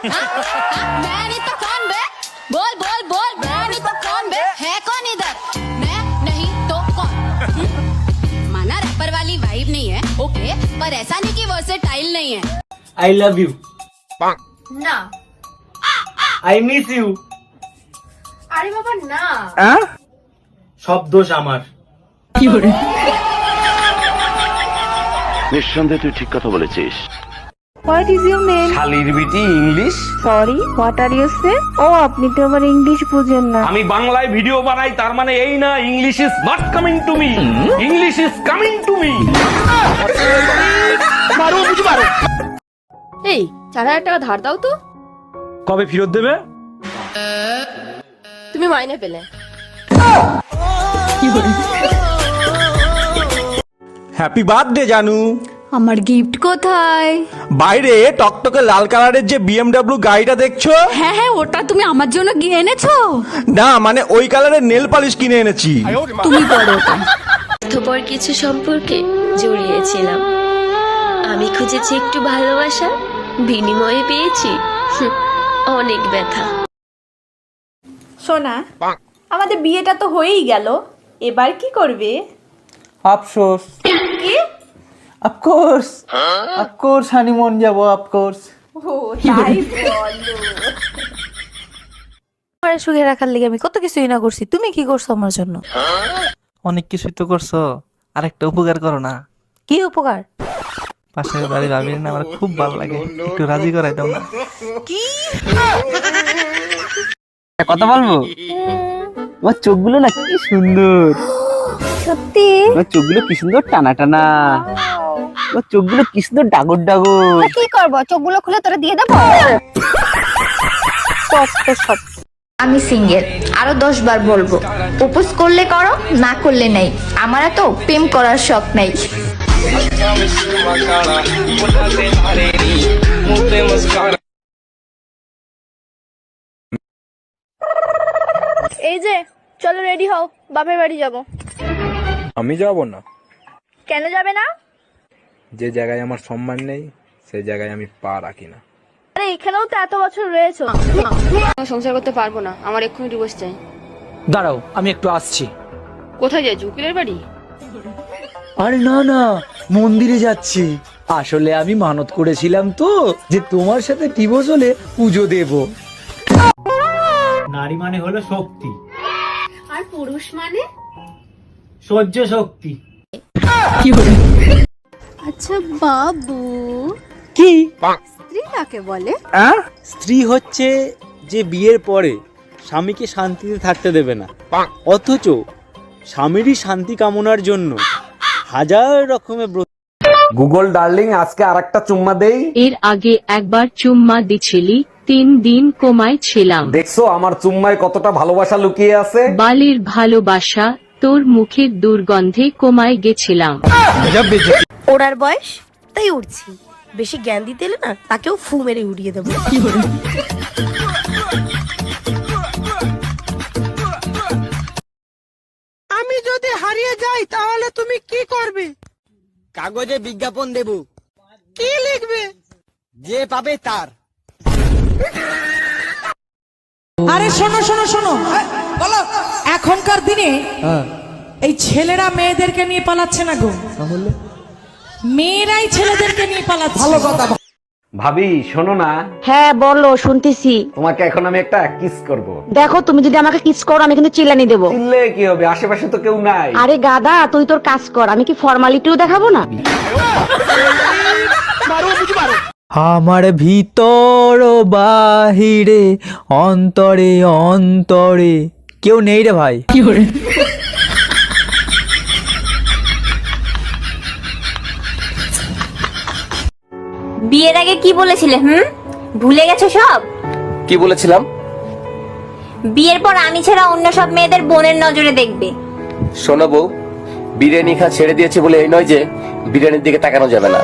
मैं नहीं तो कौन बे? बोल बोल बोल, मैं नहीं तो कौन बे? है कौन इधर? मैं नहीं तो कौन? माना रैपर वाली वाइब नहीं है, ओके, पर ऐसा नहीं कि वर्सेटाइल नहीं है। I love you. না। I miss you. আরে বাবা না। সব দোষ আমার। নিঃসন্দেহে তুই ঠিক কথা বলেছিস। What is your name? শালির বিটি English. Sorry, what are you saying? ও আপনি তো আবার ইংলিশ বুঝেন না। আমি বাংলায় ভিডিও বানাই, তার মানে এই না English is not coming to me, English is coming to me. মারো বুঝি মারো। এই 4000 টাকা ধার দাও তো। কবে ফেরত দেবে? তুমি মাইনে পেলে। হ্যাপি বার্থডে জানু। আমার গিফট কোথায়? বাইরে টকটকে লাল কালারের যে বিএমডব্লিউ গাড়িটা দেখছো? হ্যাঁ হ্যাঁ, ওটা তুমি আমার জন্য গিয়ে এনেছো? না, মানে ওই কালারের নেল পালিশ কিনে এনেছি। তুমি পড়ো ওটা। স্বার্থপর কিছু সম্পর্কে জড়িয়েছিলাম। আমি খুঁজেছি একটু ভালোবাসা, বিনিময়ে পেয়েছি অনেক ব্যথা। সোনা, আমাদের বিয়েটা তো হয়েই গেল, এবার কি করবে? আফসোস। কি? অফকোর্স হানিমুন যাব অফকোর্স। ও তাই বলো। আমার সুখে রাখার লেগে আমি কত কিছুই না করছি, তুমি কি করছো আমার জন্য? অনেক কিছুই তো করছো, আরেকটা উপকার করো না। কি উপকার? পাশের বাড়ি ভাবির না আমার খুব ভালো লাগে, একটু রাজি করাই দাও না। কি কথা বলবো? তোমার চোখগুলো না কি সুন্দর। সত্যি? তোমার চোখগুলো কি সুন্দর টানা টানা। তোমার চোখগুলো কি সুন্দর ডাগর ডাগর। কি করব? চোখগুলো খুলে তোরে দিয়ে দেবো? আমি সিঙ্গেল, আরো 10 বার বলবো, প্রপোজ করলে করো, না করলে নাই। আমার তো প্রেম করার শখ নাই। এই যে চলো রেডি হও, বাপের বাড়ি যাব। আমি যাব না। কেন যাবে না? যে জায়গায় আমার সম্মান নেই সেই জায়গায় আমি পা রাখি না। আরে এখানেও তো এত বছর রয়েছো। সংসার করতে পারবো না, আমার এক্ষুনি ডিভোর্স চাই। দাঁড়াও, আমি একটু আসছি। কোথায় যাচ্ছ? উকিলের বাড়ি? আরে না না, মন্দিরে যাচ্ছি। আসলে আমি মানত করেছিলাম তো যে তোমার সাথে ডিভোর্স হলে পুজো দেব। নারী মানে হলো শক্তি, আর পুরুষ মানে সহ্য শক্তি। আচ্ছা বাবু, কি স্ত্রী কাকে বলে? স্ত্রী হচ্ছে যে বিয়ের পরে স্বামীকে শান্তিতে থাকতে দেবে না, অথচ স্বামীরই শান্তি কামনার জন্য হাজার রকমের গুগল ডার্লিং, আজকে আরেকটা চুম্মা দেই। এর আগে একবার চুম্মা দিছিলি, 3 দিন কোমায় ছিলাম। দেখছো আমার চুম্মায় কতটা ভালোবাসা লুকিয়ে আছে। বালির ভালোবাসা, তোর মুখের দুর্গন্ধে কোমায় গেছিলাম। ওড়ার বয়স তাই উড়ছি, বেশি জ্ঞান দিতে এলে না তাকেও ফু মেরে উড়িয়ে দেবো। আমি যদি হারিয়ে যাই তাহলে তুমি কি করবে? কাগজে বিজ্ঞাপন দেব। কি লিখবে? যে পাবে তার। আরে শোনো শোনো শোনো, বলো। এখনকার দিনে এই ছেলেরা মেয়েদেরকে নিয়ে পালাচ্ছে না গো, মেয়েরাই ছেলেদেরকে নিয়ে পালাচ্ছে। ভালো কথা। ভাবি শোনো না। হ্যাঁ বলো, শুনতেছি। তোমাকে এখন আমি একটা কিস করব। দেখো তুমি যদি আমাকে কিস করো আমি কিন্তু চিল্লানি দেবো। চিল্লে কি হবে, আশেপাশে তো কেউ নাই। আরে গাদা, তুই তোর কাজ কর, আমি কি ফর্মালিটিও দেখাবো না? আমার ভিতর বাহিরে অন্তরে অন্তরে কেউ নেই রে ভাই। বিয়ের আগে কি বলেছিলে? ভুলে গেছো সব? কি বলেছিলাম? বিয়ের পর আমি ছাড়া অন্য সব মেয়েদের বোনের নজরে দেখবে। শোনো বউ, বিরিয়ানি খা ছেড়ে দিয়েছে বলে এই নয় যে বিরিয়ানির দিকে তাকানো যাবে না।